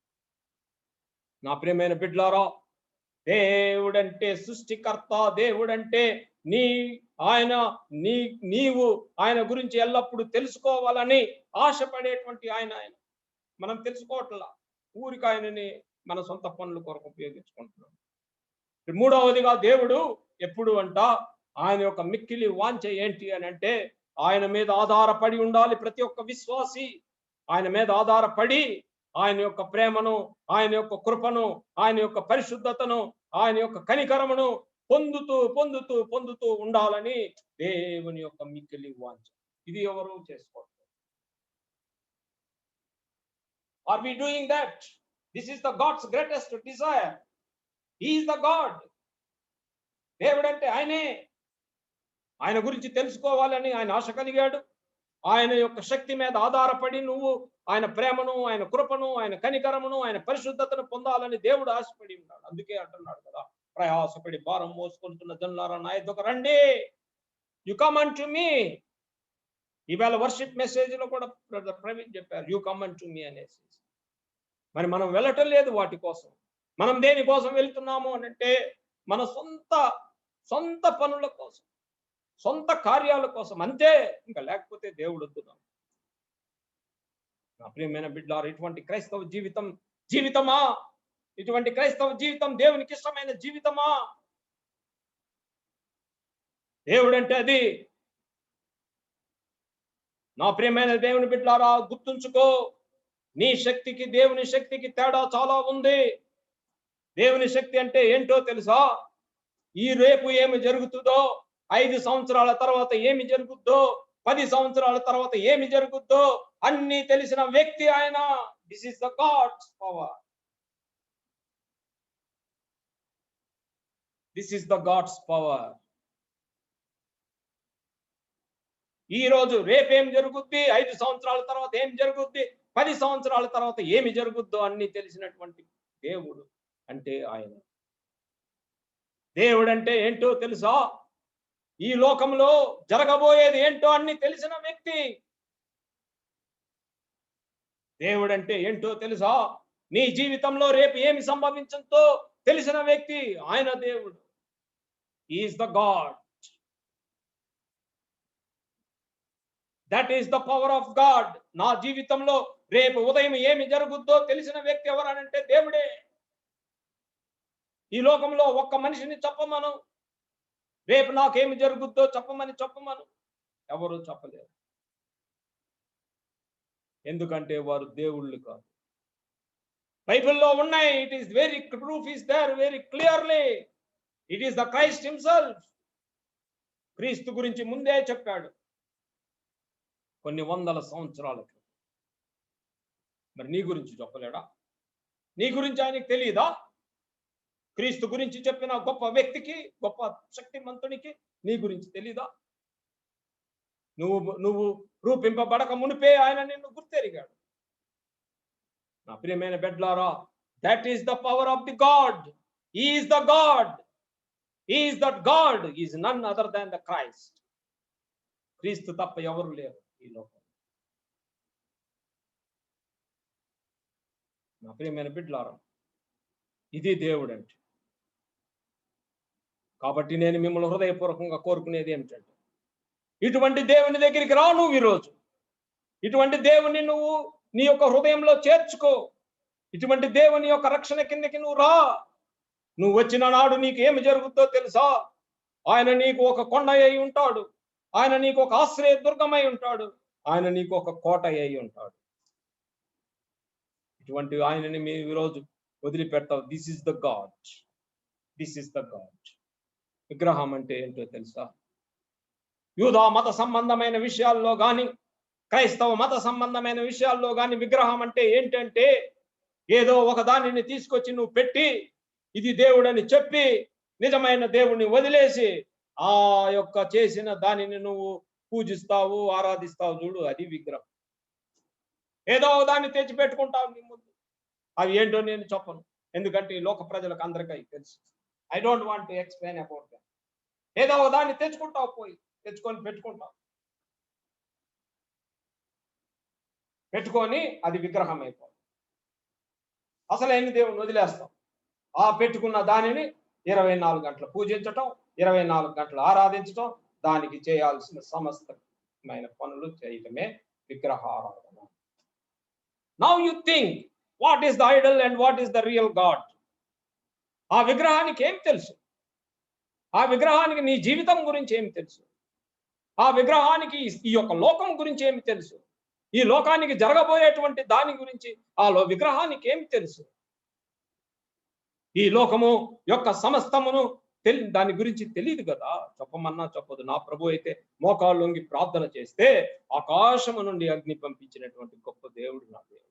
నా ప్రియమైన బిడ్డలారా, దేవుడంటే సృష్టికర్త. దేవుడంటే నీవు ఆయన గురించి ఎల్లప్పుడూ తెలుసుకోవాలని ఆశపడేటువంటి ఆయన. మనం తెలుసుకోవట్లా, ఊరికి ఆయనని మన సొంత పనుల కొరకు ఉపయోగించుకుంటున్నాం. మూడవదిగా, దేవుడు ఎప్పుడు అంట ఆయన యొక్క మిక్కిలి వాంఛ ఏంటి అని అంటే, ఆయన మీద ఆధారపడి ఉండాలి ప్రతి ఒక్క విశ్వాసి. ఆయన మీద ఆధారపడి ఆయన యొక్క ప్రేమను, ఆయన యొక్క కృపను, ఆయన యొక్క పరిశుద్ధతను, ఆయన యొక్క కనికరమును పొందుతూ పొందుతూ పొందుతూ ఉండాలని దేవుని యొక్క మిక్కిలి వాంఛ. ఇది ఎవరు చేసుకోవాలి? Are we doing that? This is the God's greatest desire. He is the God. దేవుడంటే ఆయనే. ఆయన గురించి తెలుసుకోవాలని ఆయన ఆశ కలిగాడు. ఆయన యొక్క శక్తి మీద ఆధారపడి నువ్వు ఆయన ప్రేమను, ఆయన కృపను, ఆయన కనికరమును, ఆయన పరిశుద్ధతను పొందాలని దేవుడు ఆశపడి ఉన్నాడు. అందుకే అంటున్నాడు కదా, ప్రయాసపడి భారం మోసుకుంటున్న జనులారా నా యొద్దకు రండి, యు కమ్ అంటు మీ. ఈవేళ వర్షిప్ మెసేజ్ లో కూడా ప్రవీణ్ చెప్పారు, యు కమ్ అంటు మీ అనేసి. మరి మనం వెళ్ళటం లేదు వాటి కోసం. మనం దేని కోసం వెళ్తున్నాము అని అంటే, మన సొంత పనుల కోసం, సొంత కార్యాల కోసం అంతే. ఇంకా లేకపోతే దేవుడు వద్దున్నాం. నా ప్రియమైన బిడ్డలారా, ఇటువంటి క్రైస్తవ జీవితమా? ఇటువంటి క్రైస్తవ జీవితం దేవునికి ఇష్టమైన జీవితమా? దేవుడంటే అది. నా ప్రియమైన దేవుని బిడ్డలారా, గుర్తుంచుకో, నీ శక్తికి దేవుని శక్తికి తేడా చాలా ఉంది. దేవుని శక్తి అంటే ఏంటో తెలుసా? ఈ రేపు ఏమి జరుగుతుందో, 5 సంవత్సరాల తర్వాత ఏమి జరుగుద్దో, 10 సంవత్సరాల తర్వాత ఏమి జరుగుద్దో అన్ని తెలిసిన వ్యక్తి ఆయన. This is the God's power. This is the God's power. ఈ రోజు రేపేం జరుగుద్ది, 5 సంవత్సరాల తర్వాత ఏం జరుగుద్ది, 10 సంవత్సరాల తర్వాత ఏమి జరుగుద్దో అన్ని తెలిసినటువంటి దేవుడు అంటే ఆయన. దేవుడు అంటే ఏంటో తెలుసా? ఈ లోకంలో జరగబోయేది ఏంటో అన్ని తెలిసిన వ్యక్తి. దేవుడు అంటే ఏంటో తెలుసా? నీ జీవితంలో రేపు ఏమి సంభవించుతో తెలిసిన వ్యక్తి ఆయన దేవుడు. Is the God. That is the power of God. నా జీవితంలో రేపు ఉదయం ఏమి జరుగుద్దో తెలిసిన వ్యక్తి ఎవరనంటే దేవుడే. ఈ లోకంలో ఒక్క మనిషిని చెప్పమను, రేపు నాకేమి జరుగుద్దో చెప్పమను, ఎవరు చెప్పలేరు. ఎందుకంటే వారు దేవుళ్ళు కాదు. బైబిల్లో ఉన్నాయి. It is very proof is there very clearly. It is the Christ himself. క్రీస్తు గురించి ముందే చెప్పాడు కొన్ని వందల సంవత్సరాలకు. మరి నీ గురించి చెప్పలేడా? నీ గురించి ఆయనకి తెలియదా? క్రీస్తు గురించి చెప్పిన గొప్ప వ్యక్తికి, గొప్ప శక్తిమంతునికి నీ గురించి తెలీదా? నువ్వు రూపింపబడక మునిపే ఆయన నిన్ను గుర్తెరిగాడు. నా ప్రియమైన బిడ్డలారా, that is the power of the God. He is the God. He is that God. He is none other than the Christ. క్రీస్తు తప్ప ఎవరు లేరు ఈ లోకంలో. నా ప్రియమైన బిడ్డలారా, ఇది దేవుడు అంటే. కాబట్టి నేను మిమ్మల్ని హృదయపూర్వకంగా కోరుకునేది ఏమిటంటే, ఇటువంటి దేవుని దగ్గరికి రా నువ్వు ఈరోజు. ఇటువంటి దేవుని నువ్వు నీ యొక్క హృదయంలో చేర్చుకో. ఇటువంటి దేవుని యొక్క రక్షణ కిందకి నువ్వు రా. నువ్వు వచ్చిన నాడు నీకు ఏమి జరుగుతుందో తెలుసా? ఆయన నీకు ఒక కొండ అయి ఉంటాడు. ఆయన నీకు ఒక ఆశ్రయ దుర్గమై ఉంటాడు. ఆయన నీకు ఒక కోట అయి ఉంటాడు. ఇటువంటి ఆయనని మీరు ఈరోజు వదిలిపెడతావు. This is the God. This is the God. విగ్రహం అంటే ఏంటో తెలుసా? యూదా మత సంబంధమైన విషయాల్లో కానీ, క్రైస్తవ మత సంబంధమైన విషయాల్లో కానీ విగ్రహం అంటే ఏంటంటే, ఏదో ఒక దానిని తీసుకొచ్చి నువ్వు పెట్టి ఇది దేవుడని చెప్పి నిజమైన దేవుడిని వదిలేసి ఆ యొక్క చేసిన దానిని నువ్వు పూజిస్తావు, ఆరాధిస్తావు. చూడు, అది విగ్రహం. ఏదో దాన్ని తెచ్చి పెట్టుకుంటావు నీ ముందు. అవి ఏంటో నేను చెప్పను, ఎందుకంటే ఈ లోక ప్రజలకు అందరికీ తెలుసు. I don't want to explain about that. ఏదో దాన్ని తెచ్చుకుంటావు, తెచ్చుకొని పెట్టుకొని అది విగ్రహం అయిపోతుంది. అసలైన దేవుని వదిలేస్తాం. ఆ పెట్టుకున్న దానిని 24 గంటలు పూజించటం, 24 గంటలు ఆరాధించటం, దానికి చేయాల్సిన సమస్తమైన పనులు చేయటమే విగ్రహారాధన. Now you think, what is the Idol and what is the real God? ఆ విగ్రహానికి ఏం తెలుసు? ఆ విగ్రహానికి నీ జీవితం గురించి ఏమి తెలుసు? ఆ విగ్రహానికి ఈ యొక్క లోకం గురించి ఏమి తెలుసు? ఈ లోకానికి జరగబోయేటువంటి దాని గురించి ఆ విగ్రహానికి ఏమి తెలుసు? ఈ లోకము యొక్క సమస్తమును దాని గురించి తెలియదు కదా. చెప్పమన్నా చెప్పదు. నా ప్రభు అయితే మోకాళ్ళు వంగి ప్రార్థన చేస్తే ఆకాశము నుండి అగ్ని పంపించినటువంటి గొప్ప దేవుడు నా దేవుడు.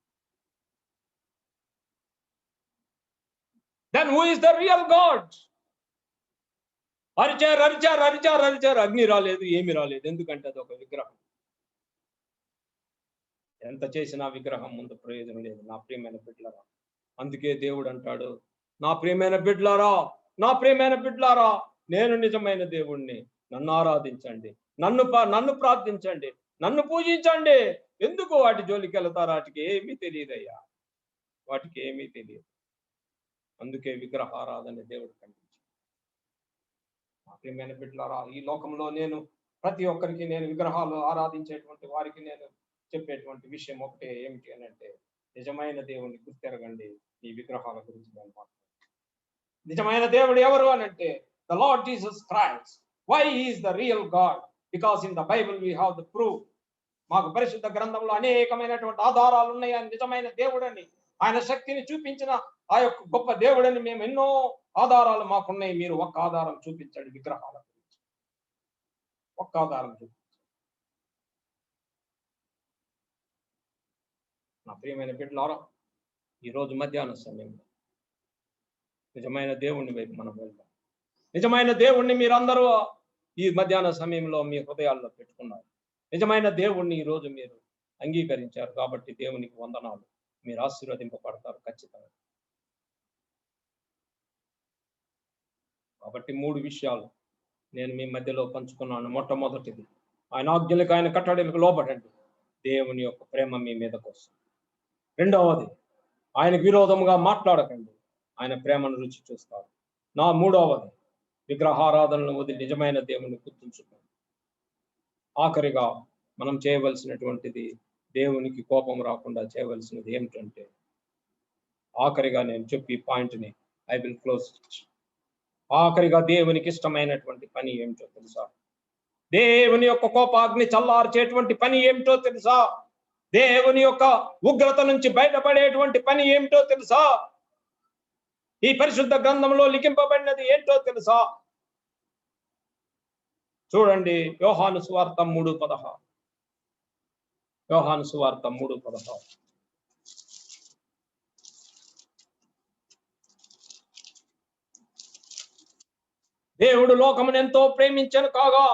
Then who is the real God? అరిచారు, అగ్ని రాలేదు, ఏమి రాలేదు. ఎందుకంటే అది ఒక విగ్రహం. ఎంత చేసినా విగ్రహం ముందు ప్రయోజనం లేదు. నా ప్రియమైన బిడ్డలారా, అందుకే దేవుడు అంటాడు, నా ప్రియమైన బిడ్డలారా, నేను నిజమైన దేవుణ్ణి. నన్ను ఆరాధించండి, నన్ను ప్రార్థించండి, నన్ను పూజించండి. ఎందుకు వాటి జోలికి వెళ్తారు? వాటికి ఏమీ తెలియదయ్యా, వాటికి ఏమీ తెలియదు. అందుకే విగ్రహారాధన దేవుడు ఖండించాడు. నా ప్రియమైన బిడ్డలారా, ఈ లోకంలో నేను ప్రతి ఒక్కరికి నేను విగ్రహాలు ఆరాధించేటువంటి వారికి నేను చెప్పేటువంటి విషయం ఒకటే, ఏమిటి అని అంటే, నిజమైన దేవుని గుర్తెరగండి. ఈ విగ్రహాల గురించి నేను మాట్లాడుతున్నాను. నిజమైన దేవుడు ఎవరు అని అంటే, the Lord Jesus Christ. Why he is the real God? Because in the Bible we have the proof. మాకు పరిశుద్ధ గ్రంథంలో అనేకమైనటువంటి ఆధారాలు ఉన్నాయని, నిజమైన దేవుడని, ఆయన శక్తిని చూపించిన ఆ యొక్క గొప్ప దేవుడని మేము ఎన్నో ఆధారాలు మాకున్నాయి. మీరు ఒక్క ఆధారం చూపించండి విగ్రహాల గురించి. ఒక్క ఆధారం చూపించండి. నా ప్రియమైన బిడ్డలారా, ఈరోజు మధ్యాహ్న సమయంలో నిజమైన దేవుణ్ణి వైపు మనం వెళ్దాం. నిజమైన దేవుణ్ణి మీరందరూ ఈ మధ్యాహ్న సమయంలో మీ హృదయాల్లో పెట్టుకున్నారు. నిజమైన దేవుణ్ణి ఈరోజు మీరు అంగీకరించారు కాబట్టి దేవునికి వందనాలు. మీరు ఆశీర్వదింపబడతారు ఖచ్చితంగా. కాబట్టి 3 విషయాలు నేను మీ మధ్యలో పంచుకున్నాను. మొట్టమొదటిది, ఆయన ఆజ్ఞలకు, ఆయన కట్టడలకు లోబడండి. దేవుని యొక్క ప్రేమ మీ మీదకు వస్తుంది. రెండవది, ఆయనకు విరోధముగా మాట్లాడకండి. ఆయన ప్రేమను రుచి చూస్తారు. నా మూడవది, విగ్రహారాధనను వదిలి నిజమైన దేవుని గుర్తుంచుకోండి. ఆఖరిగా మనం చేయవలసినటువంటిది, దేవునికి కోపం రాకుండా చేయవలసినది ఏమిటంటే, ఆఖరిగా నేను చెప్పి పాయింట్ని ఐ విల్ క్లోజ్. ఆఖరిగా దేవునికి ఇష్టమైనటువంటి పని ఏమిటో తెలుసా? దేవుని యొక్క కోపాగ్ని చల్లార్చేటువంటి పని ఏమిటో తెలుసా? దేవుని యొక్క ఉగ్రత నుంచి బయటపడేటువంటి పని ఏమిటో తెలుసా? ఈ పరిశుద్ధ గ్రంథంలో లిఖింపబడినది ఏంటో తెలుసా? చూడండి, యోహాను సువార్త 3:16. యోహాను సువార్త 3:16. దేవుడు లోకమును ఎంతో ప్రేమించను కాగా,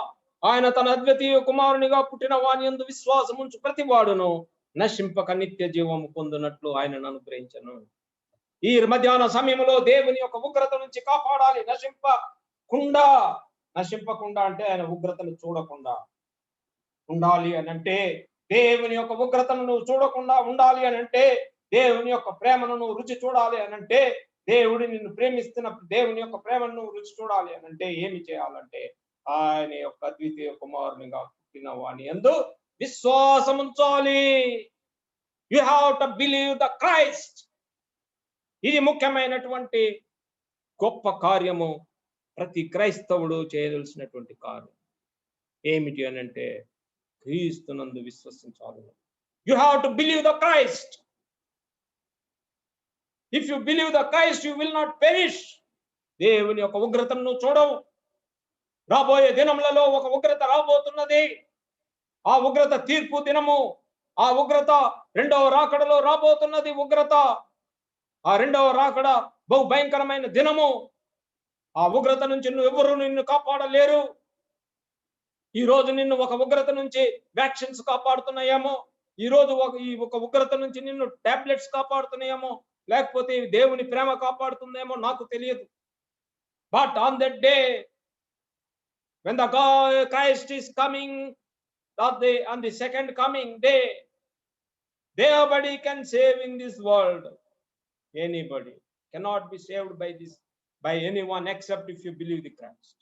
ఆయన తన అద్వితీయ కుమారునిగా పుట్టిన వాని యందు విశ్వాసముంచు ప్రతి వాడును నశింపక నిత్య జీవము పొందునట్లు ఆయనను అనుగ్రహించను. ఈ మధ్యాహ్న సమయంలో దేవుని యొక్క ఉగ్రత నుంచి కాపాడాలి. నశింపకుండా అంటే ఆయన ఉగ్రతను చూడకుండా ఉండాలి అని అంటే, దేవుని యొక్క ఉగ్రతను నువ్వు చూడకుండా ఉండాలి అని అంటే, దేవుని యొక్క ప్రేమను నువ్వు రుచి చూడాలి అని అంటే, దేవుడు నిన్ను ప్రేమిస్తున్న దేవుని యొక్క ప్రేమను నువ్వు రుచి చూడాలి అని అంటే ఏమి చేయాలంటే, ఆయన యొక్క అద్వితీయ కుమారునిగా పుట్టిన వాని యందు విశ్వాసం ఉంచాలి. You have to believe the Christ. ఇది ముఖ్యమైనటువంటి గొప్ప కార్యము. ప్రతి క్రైస్తవుడు చేయవలసినటువంటి కార్యం ఏమిటి అని అంటే, క్రీస్తునందు విశ్వసించాలి. You have to believe the Christ. If you believe the Christ you will not perish. దేవుని యొక్క ఉగ్రతను నువ్వు చూడవు. రాబోయే దినములలో ఒక ఉగ్రత రాబోతున్నది. ఆ ఉగ్రత తీర్పు దినము. ఆ ఉగ్రత రెండవ రాకడలో రాబోతున్నది. ఉగ్రత ఆ రెండవ రాకడ బహు భయంకరమైన దినము. ఆ ఉగ్రత నుంచి ఎవరు నిన్ను కాపాడలేరు. ఈ రోజు నిన్ను ఒక ఉగ్రత నుంచి వ్యాక్సిన్స్ కాపాడుతున్నాయేమో, ఈ రోజు ఒక ఉగ్రత నుంచి నిన్ను టాబ్లెట్స్ కాపాడుతున్నాయేమో, లేకపోతే దేవుని ప్రేమ కాపాడుతుందేమో నాకు తెలియదు. But on that day when the Christ is coming, on the second coming day, nobody can save in this world. Anybody cannot be saved by anyone except if you believe the Christ.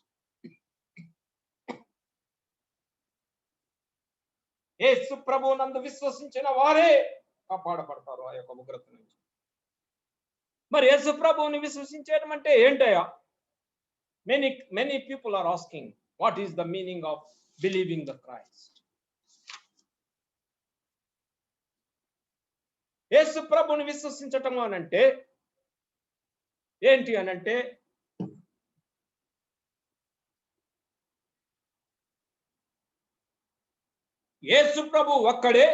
యేసు ప్రభు నందు విశ్వసించిన వారే కాపాడబడతారు ఆ యొక్క ఉగ్రత నుంచి. మరి యేసు ప్రభువుని విశ్వసించడం అంటే ఏంటయ్యా? Many people are asking, what is the meaning of believing the Christ? యేసు ప్రభువుని విశ్వసించటం అనంటే ఏంటి అనంటే, యేసు ప్రభు ఒక్కడే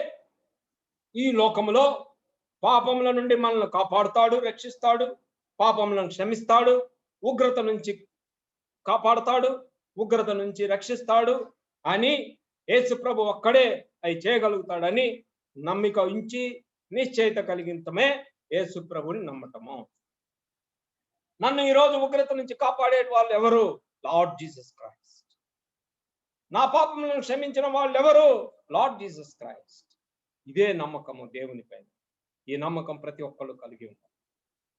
ఈ లోకములో పాపముల నుండి మనల్ని కాపాడుతాడు, రక్షిస్తాడు, పాపములను క్షమిస్తాడు, ఉగ్రత నుంచి కాపాడుతాడు, ఉగ్రత నుంచి రక్షిస్తాడు అని యేసు ప్రభు ఒక్కడే అవి చేయగలుగుతాడని నమ్మిక ఉంచి నిశ్చయిత కలిగించమే యేసు ప్రభుని నమ్మటము. నన్ను ఈరోజు ఉగ్రత నుంచి కాపాడే వాళ్ళు ఎవరు? Lord Jesus Christ. నా పాపములను క్షమించిన వాళ్ళు ఎవరు? Lord Jesus Christ. ఇదే నమ్మకము దేవుని పైన. ఈ నమ్మకం ప్రతి ఒక్కరు కలిగి ఉండాలి.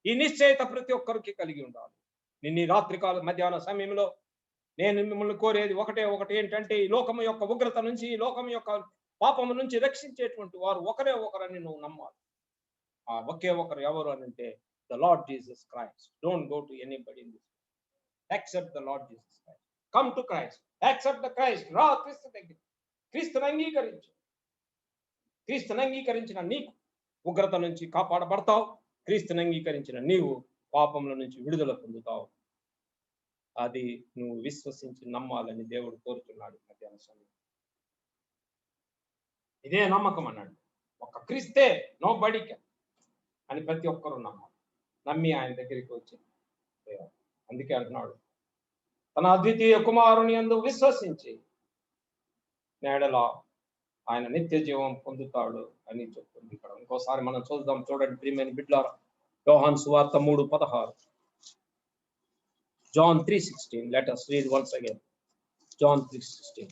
ఈ నిశ్చయిత ప్రతి ఒక్కరికి కలిగి ఉండాలి. నిన్న రాత్రికాల మధ్యాహ్న సమయంలో నేను మిమ్మల్ని కోరేది ఒకటి ఏంటంటే, ఈ లోకము యొక్క ఉగ్రత నుంచి, ఈ లోకం యొక్క పాపము నుంచి రక్షించేటువంటి వారు ఒకరే ఒకరని నువ్వు నమ్మాలి. ఆ ఒకే ఒకరు ఎవరు అని అంటే, the Lord Jesus Christ. Don't go to anybody in this. Accept the Lord Jesus Christ. Come to Christ. Accept the Christ. రా క్రీస్తు దగ్గర. క్రీస్తుని అంగీకరించు. క్రీస్తుని అంగీకరించిన నీకు ఉగ్రత నుంచి కాపాడబడతావు. క్రీస్తుని అంగీకరించిన నీవు పాపముల నుంచి విడుదల పొందుతావు. అది నువ్వు విశ్వసించి నమ్మాలని దేవుడు కోరుతున్నాడు మధ్యాహ్న సమయం. ఇదే నమ్మకం అన్నాడు. ఒక క్రీస్తే నో బడిక అని ప్రతి ఒక్కరూ నమ్మి ఆయన దగ్గరికి వచ్చి అందుకే అంటున్నాడు, తన అద్వితీయ కుమారుని యందు విశ్వసించి నేడలా ఆయన నిత్య జీవం పొందుతాడు అని చెప్తుంది ఇక్కడ. ఇంకోసారి మనం చూద్దాం, చూడండి ప్రియమైన బిడ్డలారా. యోహాను సువార్త 3:16. John 3:16. Let us read once again. John 3:16.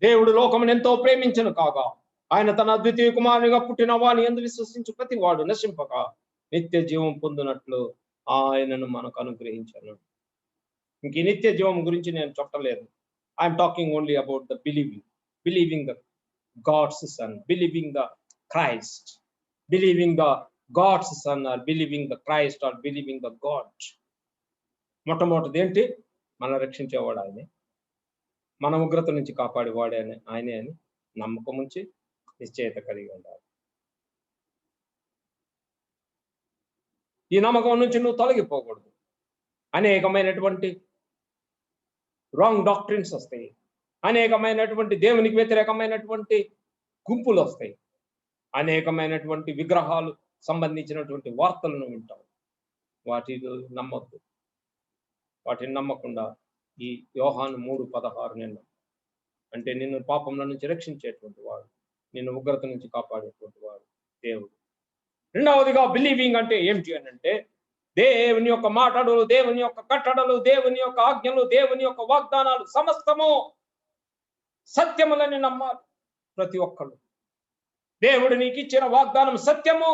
దేవుడు లోకమును ఎంతో ప్రేమించను కాగా ఆయన తన అద్వితీయ కుమారునిగా పుట్టిన వాని యందు విశ్వసించు ప్రతి వాడు నశింపక నిత్య జీవం పొందునట్లు ఆయనను మనకు అనుగ్రహించను. ఇంక ఈ నిత్య జీవం గురించి నేను చెప్పలేదు. I'm talking only about the believing the God's son, believing the Christ, believing the God's son or believing the Christ or believing the God. మొట్టమొదటిది ఏంటి? మనం రక్షించేవాడు ఆయనే, మన ఉగ్రత నుంచి కాపాడేవాడే ఆయనే అని నమ్మకం ఉంచి నిశ్చయత కలిగి ఉండాలి. ఈ నమ్మకం నుంచి నువ్వు తొలగిపోకూడదు. అనేకమైనటువంటి రాంగ్ డాక్ట్రిన్స్ వస్తాయి, అనేకమైనటువంటి దేవునికి వ్యతిరేకమైనటువంటి గుంపులు వస్తాయి, అనేకమైనటువంటి విగ్రహాలు సంబంధించినటువంటి వార్తలను వింటావు. వాటిని నమ్మొద్దు. వాటిని నమ్మకుండా ఈ యోహాను 3:16 నిన్ను అంటే నిన్ను పాపంలో నుంచి రక్షించేటువంటి వాడు, నిన్ను ఉగ్రత నుంచి కాపాడేటువంటి వాడు దేవుడు. రెండవదిగా బిలీవింగ్ అంటే ఏమిటి అని అంటే దేవుని యొక్క మాటలు, దేవుని యొక్క కట్టడలు, దేవుని యొక్క ఆజ్ఞలు, దేవుని యొక్క వాగ్దానాలు సమస్తము సత్యములని నమ్మాలి ప్రతి ఒక్కరు. దేవుడు నీకు ఇచ్చిన వాగ్దానం సత్యము,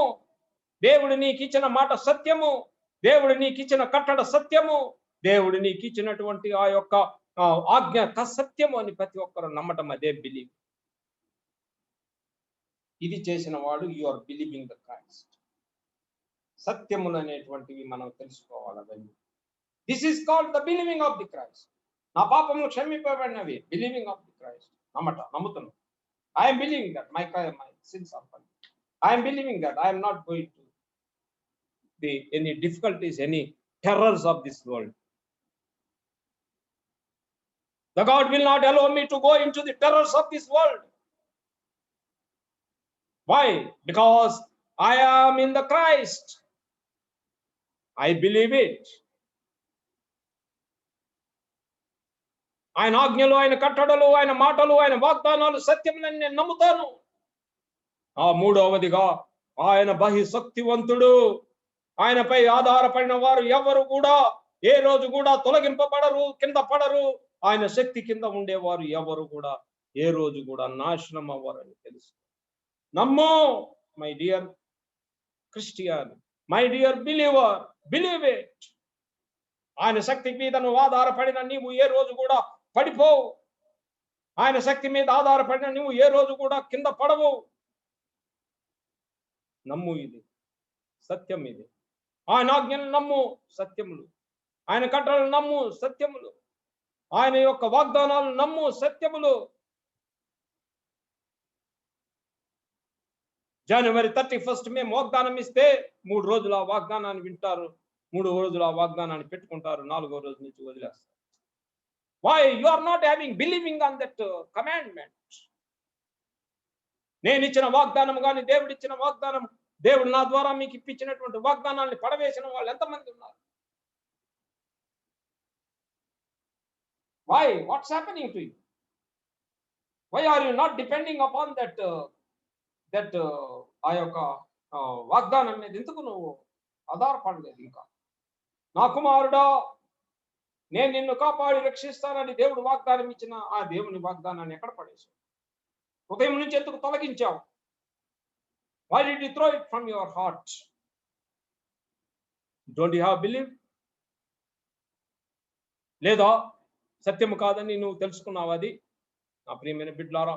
దేవుడు నీకు ఇచ్చిన మాట సత్యము, దేవుడు నీకు ఇచ్చిన కట్టడ సత్యము, దేవుడు నీకు ఇచ్చినటువంటి ఆ యొక్క ఆజ్ఞ సత్యము అని ప్రతి ఒక్కరు నమ్మటం, అదే బిలీవ్. ఇది చేసిన వాడు you are believing the Christ. సత్యములు అనేటువంటివి మనం తెలుసుకోవాలి. అవన్నీ this is called the believing of the Christ. నా పాపములు క్షమింపబడినవి, బిలీవింగ్ ఆఫ్ ది క్రైస్ట్. నమ్ముతున్నాను. I'm believing that my sins are forgiven. I am believing that I am not going to be any difficulties, any terrors of this world. The God will not allow me to go into the terrors of this world. Why? Because I am in the Christ. I believe it. ఆయన ఆజ్ఞలు, ఆయన కట్టడలు, ఆయన మాటలు, ఆయన వాగ్దానాలు సత్యములని నేను నమ్ముతాను. ఆ మూడవదిగా ఆయన బహిశక్తివంతుడు. ఆయనపై ఆధారపడిన వారు ఎవరు కూడా ఏ రోజు కూడా తొలగింపబడరు, కింద పడరు. ఆయన శక్తి కింద ఉండేవారు ఎవరు కూడా ఏ రోజు కూడా నాశనం అవ్వరని తెలుసు. నమ్మో my dear Christian, my dear believer, believe it. ఆయన శక్తి మీద నువ్వు ఆధారపడిన నీవు ఏ రోజు కూడా పడిపోవు. ఆయన శక్తి మీద ఆధారపడిన నువ్వు ఏ రోజు కూడా కింద పడవు. నమ్ము, ఇది సత్యం. ఇది ఆయన ఆజ్ఞలు నమ్ము, సత్యములు. ఆయన కట్టడలు నమ్ము, సత్యములు. ఆయన యొక్క వాగ్దానాలు నమ్ము, సత్యములు. జనవరి 31 మేము వాగ్దానం ఇస్తే 3 రోజులు ఆ వాగ్దానాన్ని వింటారు, 3 రోజులు ఆ వాగ్దానాన్ని పెట్టుకుంటారు, 4వ రోజు నుంచి వదిలేస్తారు. Why? You are not believing on that commandment. నేను ఇచ్చిన వాగ్దానం కానీ, దేవుడు ఇచ్చిన వాగ్దానం, దేవుడు నా ద్వారా మీకు ఇప్పించినటువంటి వాగ్దానాన్ని పడవేసిన వాళ్ళు ఎంతమంది ఉన్నారు? Why? What's happening to you? Why are you not depending upon that ఆ యొక్క వాగ్దానం మీద ఎందుకు నువ్వు ఆధారపడలేదు? ఇంకా నా కుమారుడా, నేను నిన్ను కాపాడి రక్షిస్తానని దేవుడు వాగ్దానం ఇచ్చిన ఆ దేవుని వాగ్దానాన్ని ఎక్కడ పడేశావు? హృదయం నుంచి ఎందుకు తొలగించావు? Why did you throw it from your heart? Don't you have belief? లేదా సత్యము కాదని నువ్వు తెలుసుకున్నావు? అది నా ప్రియమైన బిడ్డలారా,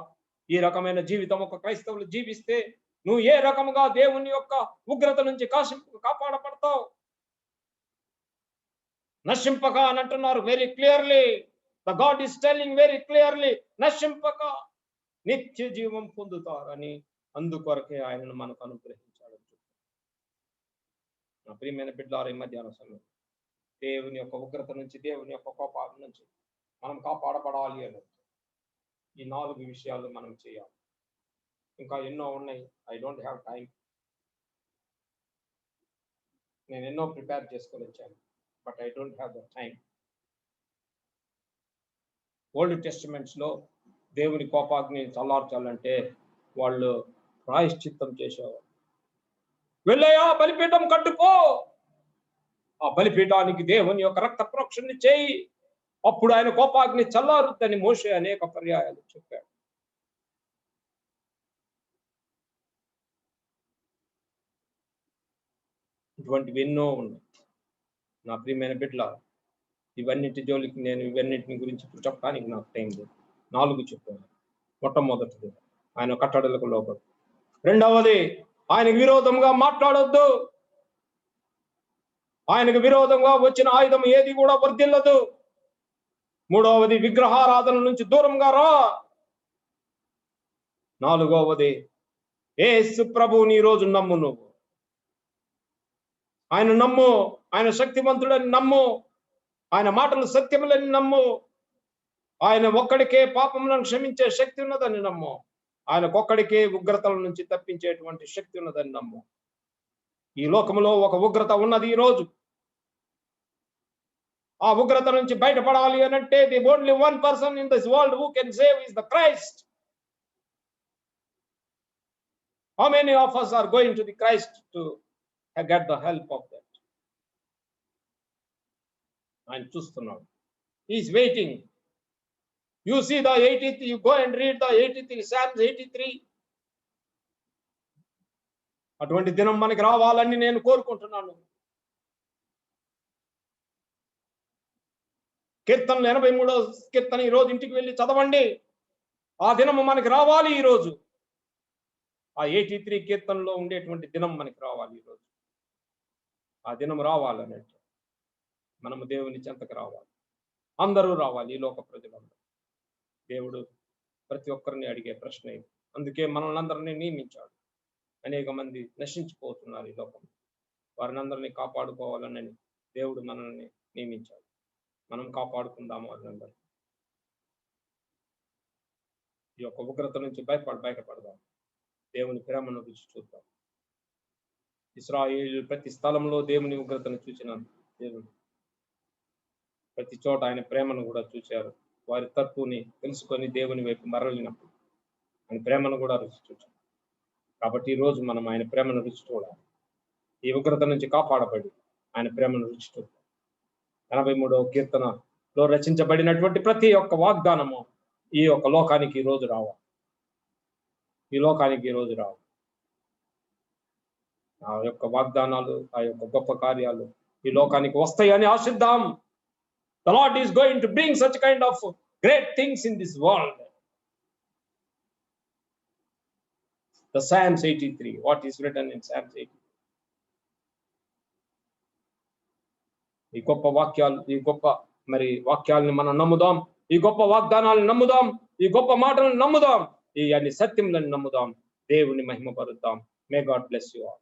ఈ రకమైన జీవితం ఒక క్రైస్తవులు జీవిస్తే నువ్వు ఏ రకముగా దేవుని యొక్క ఉగ్రత నుంచి కాపాడపడతావు? నశింపక అని అంటున్నారు very clearly. The God is telling very clearly, నశింపక నిత్య జీవం పొందుతారని, అందుకొరకే ఆయనను మనకు అనుగ్రహించాడు. నా ప్రియమైన బిడ్డలారా, ఈ మధ్యాహ్న సమయం దేవుని యొక్క ఉగ్రత నుంచి, దేవుని యొక్క కోపాల నుంచి మనం కాపాడబడాలి అని ఈ 4 విషయాలు మనం చేయాలి. ఇంకా ఎన్నో ఉన్నాయి. I don't have time. నేను ఎన్నో ప్రిపేర్ చేసుకొని వచ్చాను, but I don't have the time. Old testaments లో దేవుని కోపాగ్ని చల్లార్చాలంటే వాళ్ళు ప్రాయశ్చిత్తం చేసేవారు. వెళ్ళయా బలిపీఠం కట్టుకో, ఆ బలిపీఠానికి దేవుని యొక్క రక్త ప్రోక్షణ చేయి, అప్పుడు ఆయన కోపాగ్ని చల్లారుద్దని మోషే అనేక పర్యాయాలు చెప్పాడు. ఇటువంటివి ఎన్నో ఉన్నాయి. నా ప్రియమైన బిడ్డల, ఇవన్నిటి జోలికి నేను ఇవన్నిటిని గురించి చెప్పడానికి నాకు టైం లేదు. 4 చెప్పాను. మొట్టమొదటిది ఆయన కట్టడలకు లోబడు. రెండవది ఆయనకు విరోధంగా మాట్లాడొద్దు. ఆయనకు విరోధంగా వచ్చిన ఆయుధం ఏది కూడా వర్ధిల్లదు. మూడవది విగ్రహారాధన నుంచి దూరంగా రా. నాలుగవది యేసు ప్రభువుని ఈ రోజు నమ్ము. నువ్వు ఆయన నమ్ము, ఆయన శక్తివంతుడని నమ్ము, ఆయన మాటలు సత్యములని నమ్ము, ఆయన ఒక్కడికే పాపములను క్షమించే శక్తి ఉన్నదని నమ్ము, ఆయనకొక్కడికే ఉగ్రతల నుంచి తప్పించేటువంటి శక్తి ఉన్నదని నమ్ము. ఈ లోకంలో ఒక ఉగ్రత ఉన్నది ఈ రోజు. ఆ ఉగ్రత నుంచి బయటపడాలి అని అంటే the only one person in this world who can save is the Christ. How many of us are going to the Christ to get the help of that? ఆయన చూస్తున్నాడు. He is waiting. You see the 80th, you go and read the 83, Psalms 83. అటువంటి దినం మనకి రావాలని నేను కోరుకుంటున్నాను. కీర్తనలు 83వ కీర్తన ఈ రోజు ఇంటికి వెళ్ళి చదవండి. ఆ దినం మనకి రావాలి ఈ రోజు. ఆ 83 కీర్తనలో ఉండేటువంటి దినం మనకి రావాలి ఈరోజు. ఆ దినం రావాలనంటే మనము దేవుని చెంతకు రావాలి. అందరూ రావాలి, ఈ లోక ప్రజలందరూ. దేవుడు ప్రతి ఒక్కరిని అడిగే ప్రశ్న ఇది. అందుకే మనల్ని అందరినీ నియమించాడు. అనేక మంది నశించిపోతున్నారు ఈ లోకంలో. వారిని అందరినీ కాపాడుకోవాలని దేవుడు మనల్ని నియమించాడు. మనం కాపాడుకుందాము వారిని. ఈ యొక్క ఉగ్రత నుంచి బయటపడదాం. దేవుని ప్రేమను రుచి చూద్దాం. ఇశ్రాయేలు ప్రతి స్థలంలో దేవుని ఉగ్రతను చూసిన దేవుడు ప్రతి చోట ఆయన ప్రేమను కూడా చూశారు. వారి తప్పుని తెలుసుకొని దేవుని వైపు మరలినప్పుడు ఆయన ప్రేమను కూడా రుచి చూచారు. కాబట్టి ఈ రోజు మనం ఆయన ప్రేమను రుచి చూడాలి. ఈ ఉగ్రత నుంచి కాపాడబడి ఆయన ప్రేమను రుచి చూద్దాం. 83వ కీర్తనలో రచించబడినటువంటి ప్రతి ఒక్క వాగ్దానము ఈ యొక్క లోకానికి ఈ రోజు రావాలి. ఈ లోకానికి ఈ రోజు రావు. ఆ యొక్క వాగ్దానాలు, ఆ యొక్క గొప్ప కార్యాలు ఈ లోకానికి వస్తాయని ఆశిద్దాం. The Lord is going to bring such kind of great things in this world. The Psalms 83, what is written in Psalms 83? ఈ గొప్ప వాక్యాలు, ఈ గొప్ప వాక్యాలను మనం నమ్ముదాం. ఈ గొప్ప వాగ్దానాలను నమ్ముదాం. ఈ గొప్ప మాటలను నమ్ముదాం. ఈ అన్ని సత్యములను నమ్ముదాం. దేవుని మహిమపరుద్దాం. May God bless you all.